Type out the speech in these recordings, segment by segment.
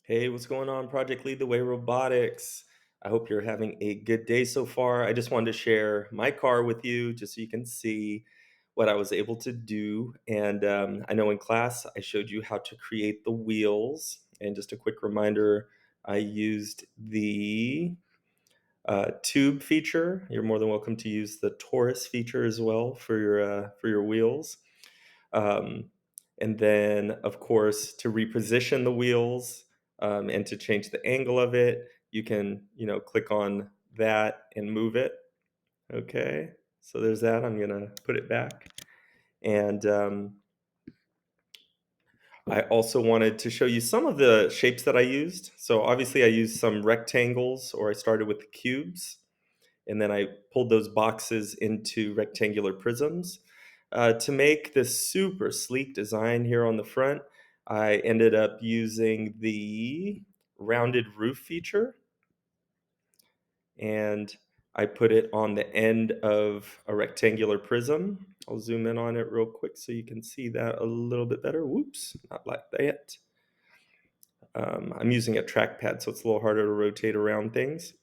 Hey, what's going on, Project Lead the Way Robotics? I hope you're having a good day so far. I just wanted to share my car with you just so you can see what I was able to do. And I know in class I showed you how to create the wheels. And just a quick reminder, I used the tube feature. You're more than welcome to use the torus feature as well for your wheels. Um, and then, of course, to reposition the wheels and to change the angle of it, you can, click on that and move it. Okay, so there's that. I'm gonna put it back. And I also wanted to show you some of the shapes that I used. So obviously I used some rectangles, or I started with cubes, and then I pulled those boxes into rectangular prisms. To make this super sleek design here on the front, I ended up using the rounded roof feature, and I put it on the end of a rectangular prism. I'll zoom in on it real quick so you can see that a little bit better. Whoops, not like that. I'm using a trackpad, so it's a little harder to rotate around things.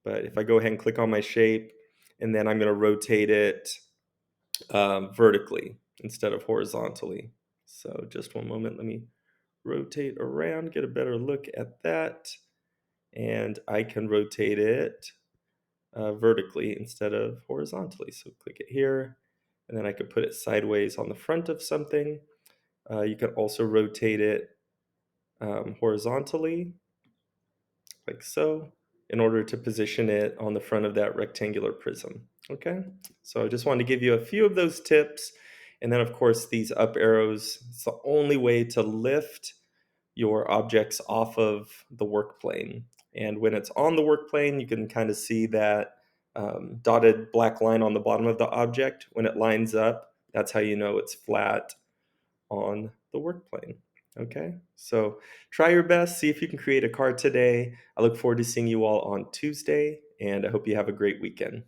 But if I go ahead and click on my shape, and then I'm going to rotate it vertically instead of horizontally. So just one moment, let me rotate around, get a better look at that. And I can rotate it vertically instead of horizontally. So click it here, and then I could put it sideways on the front of something. You can also rotate it horizontally, like so, in order to position it on the front of that rectangular prism. Okay, so I just wanted to give you a few of those tips. And then, of course, these up arrows, it's the only way to lift your objects off of the work plane. And when it's on the work plane, you can kind of see that dotted black line on the bottom of the object. When it lines up, that's how you know it's flat on the work plane. Okay, so try your best, see if you can create a card today. I look forward to seeing you all on Tuesday, and I hope you have a great weekend.